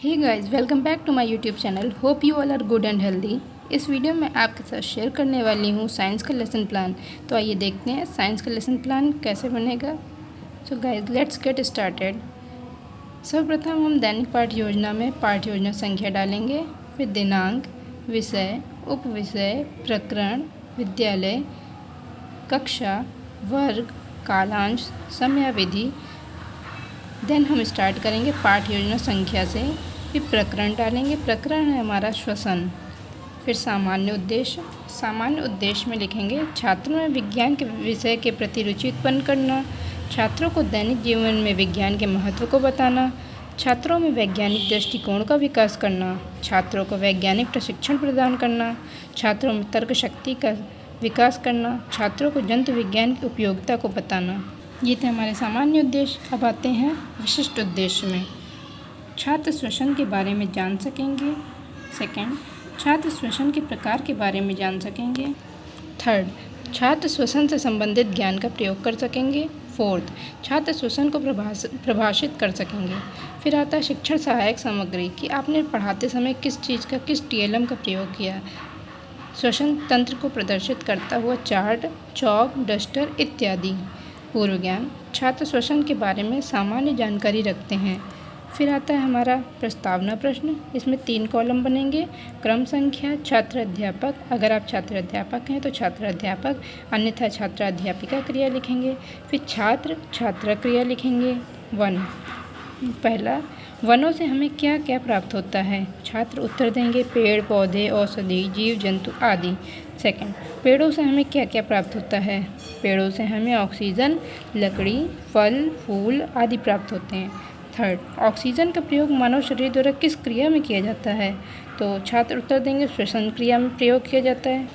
Hey guys, welcome back to my YouTube channel. Hope you all are good and healthy. इस video में आपके साथ share करने वाली हूँ साइंस का लेसन प्लान। तो आइए देखते हैं साइंस का लेसन प्लान कैसे बनेगा। So guys, let's get started. सर्वप्रथम हम दैनिक पाठ योजना में पाठ योजना संख्या डालेंगे, फिर दिनांक, विषय, उपविषय, प्रकरण, विद्यालय, कक्षा, वर्ग, कालांश, समयावधि। देन हम स्टार्ट करेंगे पाठ योजना संख्या से। फिर प्रकरण डालेंगे, प्रकरण है हमारा श्वसन। फिर सामान्य उद्देश्य में लिखेंगे छात्रों में विज्ञान के विषय के प्रति रुचि उत्पन्न करना, छात्रों को दैनिक जीवन में विज्ञान के महत्व को बताना, छात्रों में वैज्ञानिक दृष्टिकोण का विकास करना, छात्रों को वैज्ञानिक प्रशिक्षण प्रदान करना, छात्रों में तर्क शक्ति का विकास करना, छात्रों को जंतु विज्ञान की उपयोगिता को बताना। ये थे हमारे सामान्य उद्देश्य। अब आते हैं विशिष्ट उद्देश्य में। छात्र श्वसन के बारे में जान सकेंगे। सेकंड, छात्र श्वसन के प्रकार के बारे में जान सकेंगे। थर्ड, छात्र श्वसन से संबंधित ज्ञान का प्रयोग कर सकेंगे। फोर्थ, छात्र श्वसन को प्रभाषित कर सकेंगे। फिर आता है शिक्षण सहायक सामग्री कि आपने पढ़ाते समय किस चीज़ का, किस TLM का प्रयोग किया। श्वसन तंत्र को प्रदर्शित करता हुआ चार्ट, चॉक, डस्टर इत्यादि। पूर्व ज्ञान, छात्र श्वसन के बारे में सामान्य जानकारी रखते हैं। फिर आता है हमारा प्रस्तावना प्रश्न। इसमें 3 कॉलम बनेंगे। क्रम संख्या, छात्र अध्यापक, अगर आप छात्र अध्यापक हैं तो छात्र अध्यापक, अन्यथा छात्रा अध्यापिका क्रिया लिखेंगे। फिर छात्र छात्रा क्रिया लिखेंगे। पहला, वनों से हमें क्या क्या प्राप्त होता है। छात्र उत्तर देंगे पेड़ पौधे, औषधि, जीव जंतु आदि। सेकंड, पेड़ों से हमें क्या क्या प्राप्त होता है। पेड़ों से हमें ऑक्सीजन, लकड़ी, फल, फूल आदि प्राप्त होते हैं। थर्ड, ऑक्सीजन का प्रयोग मानव शरीर द्वारा किस क्रिया में किया जाता है। तो छात्र उत्तर देंगे श्वसन क्रिया में प्रयोग किया जाता है।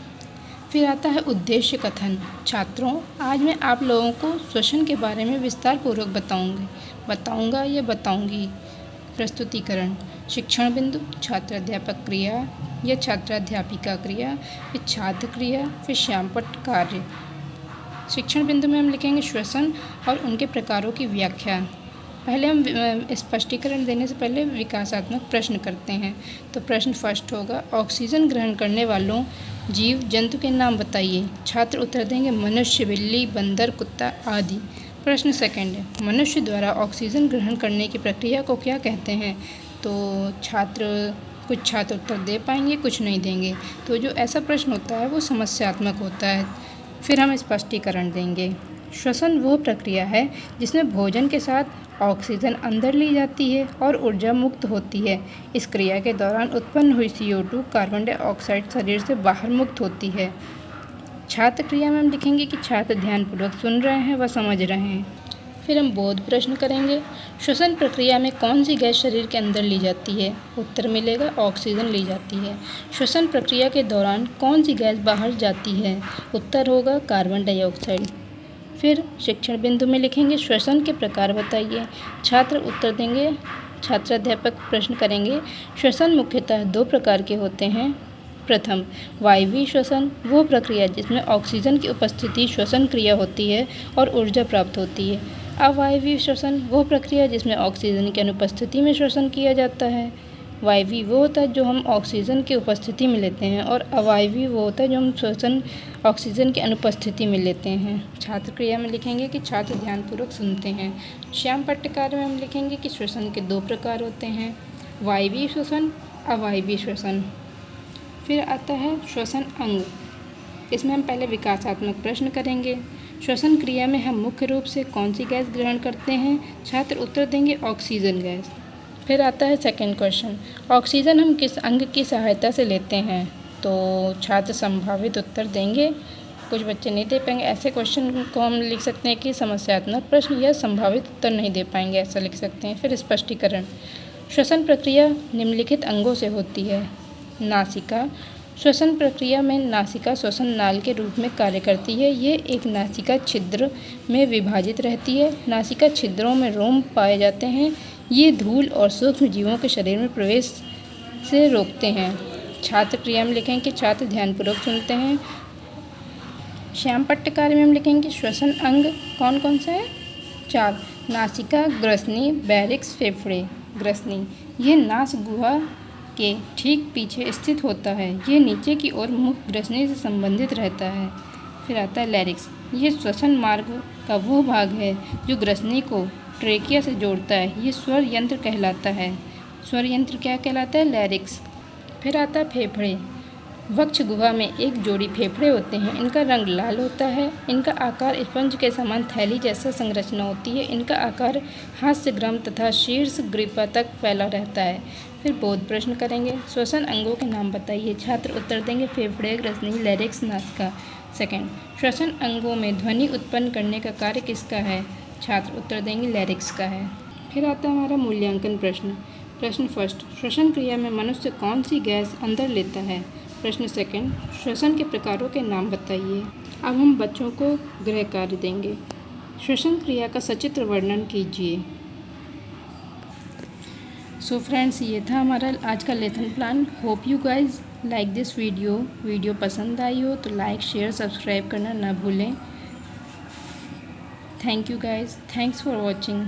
फिर आता है उद्देश्य कथन। छात्रों, आज मैं आप लोगों को श्वसन के बारे में विस्तार पूर्वक बताऊंगा या बताऊंगी। प्रस्तुतिकरण, शिक्षण बिंदु, छात्र अध्यापक क्रिया या छात्रा अध्यापिका क्रिया, फिर छात्र क्रिया, फिर श्यामपट्ट कार्य। शिक्षण बिंदु में हम लिखेंगे श्वसन और उनके प्रकारों की व्याख्या। पहले हम स्पष्टीकरण देने से पहले विकासात्मक प्रश्न करते हैं। तो प्रश्न फर्स्ट होगा, ऑक्सीजन ग्रहण करने वालों जीव जंतु के नाम बताइए। छात्र उत्तर देंगे मनुष्य, बिल्ली, बंदर, कुत्ता आदि। प्रश्न सेकंड है, मनुष्य द्वारा ऑक्सीजन ग्रहण करने की प्रक्रिया को क्या कहते हैं। तो कुछ छात्र उत्तर दे पाएंगे, कुछ नहीं देंगे। तो जो ऐसा प्रश्न होता है वो समस्यात्मक होता है। फिर हम स्पष्टीकरण देंगे। श्वसन वह प्रक्रिया है जिसमें भोजन के साथ ऑक्सीजन अंदर ली जाती है और ऊर्जा मुक्त होती है। इस क्रिया के दौरान उत्पन्न हुई CO2 कार्बन डाइऑक्साइड शरीर से बाहर मुक्त होती है। छात्र क्रिया में हम लिखेंगे कि छात्र ध्यानपूर्वक सुन रहे हैं व समझ रहे हैं। फिर हम बोध प्रश्न करेंगे। श्वसन प्रक्रिया में कौन सी गैस शरीर के अंदर ली जाती है। उत्तर मिलेगा ऑक्सीजन ली जाती है। श्वसन प्रक्रिया के दौरान कौन सी गैस बाहर जाती है। उत्तर होगा कार्बन डाइऑक्साइड। फिर शिक्षण बिंदु में लिखेंगे श्वसन के प्रकार बताइए। छात्र उत्तर देंगे, छात्र अध्यापक प्रश्न करेंगे। श्वसन मुख्यतः 2 प्रकार के होते हैं। प्रथम, वायवीय श्वसन, वो प्रक्रिया जिसमें ऑक्सीजन की उपस्थिति श्वसन क्रिया होती है और ऊर्जा प्राप्त होती है। अवायवीय श्वसन, वो प्रक्रिया जिसमें ऑक्सीजन की अनुपस्थिति में श्वसन किया जाता है। वायवीय वो होता है जो हम ऑक्सीजन की उपस्थिति में लेते हैं और अवायवीय वो होता है जो हम श्वसन ऑक्सीजन की अनुपस्थिति में लेते हैं। छात्र क्रिया में लिखेंगे कि छात्र ध्यानपूर्वक सुनते हैं। श्यामपट्ट कार्य में हम लिखेंगे कि श्वसन के 2 प्रकार होते हैं, वायवीय श्वसन, अवायवीय श्वसन। फिर आता है श्वसन अंग। इसमें हम पहले विकासात्मक प्रश्न करेंगे। श्वसन क्रिया में हम मुख्य रूप से कौन सी गैस ग्रहण करते हैं। छात्र उत्तर देंगे ऑक्सीजन गैस। फिर आता है सेकंड क्वेश्चन, ऑक्सीजन हम किस अंग की सहायता से लेते हैं। तो छात्र संभावित उत्तर देंगे, कुछ बच्चे नहीं दे पाएंगे। ऐसे क्वेश्चन को हम लिख सकते हैं कि समस्यात्मक प्रश्न या संभावित उत्तर नहीं दे पाएंगे, ऐसा लिख सकते हैं। फिर स्पष्टीकरण, श्वसन प्रक्रिया निम्नलिखित अंगों से होती है। नासिका, श्वसन प्रक्रिया में नासिका श्वसन नाल के रूप में कार्य करती है। ये एक नासिका छिद्र में विभाजित रहती है। नासिका छिद्रों में रोम पाए जाते हैं। ये धूल और सूक्ष्म जीवों के शरीर में प्रवेश से रोकते हैं। छात्र क्रिया में लिखेंगे कि छात्र ध्यानपूर्वक सुनते हैं। श्यामपट्ट कार्य में हम लिखेंगे श्वसन अंग कौन कौन सा है। 4, नासिका, ग्रसनी, बैरिक्स, फेफड़े। ग्रसनी। यह नास गुहा के ठीक पीछे स्थित होता है। यह नीचे की ओर मुख ग्रसनी से संबंधित रहता है। फिर आता है लैरिक्स। ये श्वसन मार्ग का वो भाग है जो ग्रसनी को ट्रेकिया से जोड़ता है। ये स्वर यंत्र कहलाता है। स्वर यंत्र क्या कहलाता है? लैरिक्स। फिर आता है फेफड़े। वक्ष गुहा में एक जोड़ी फेफड़े होते हैं। इनका रंग लाल होता है। इनका आकार स्पंज के समान थैली जैसा संरचना होती है। इनका आकार हास्यग्रम तथा शीर्ष ग्रीवा तक फैला रहता है। फिर बोध प्रश्न करेंगे। श्वसन अंगों के नाम बताइए। छात्र उत्तर देंगे फेफड़े, ग्रसनी, लैरिक्स, नासिका। सेकंड, श्वसन अंगों में ध्वनि उत्पन्न करने का कार्य किसका है? छात्र उत्तर देंगे लैरिक्स का है। फिर आता है हमारा मूल्यांकन प्रश्न। प्रश्न फर्स्ट, श्वसन क्रिया में मनुष्य कौन सी गैस अंदर लेता है? प्रश्न सेकंड, श्वसन के प्रकारों के नाम बताइए। अब हम बच्चों को गृह कार्य देंगे। श्वसन क्रिया का सचित्र वर्णन कीजिए। सो फ्रेंड्स, ये था हमारा आज का lesson plan. Hope you guys like this video पसंद आई हो तो लाइक, शेयर, सब्सक्राइब करना ना भूलें। Thank you guys, thanks for watching.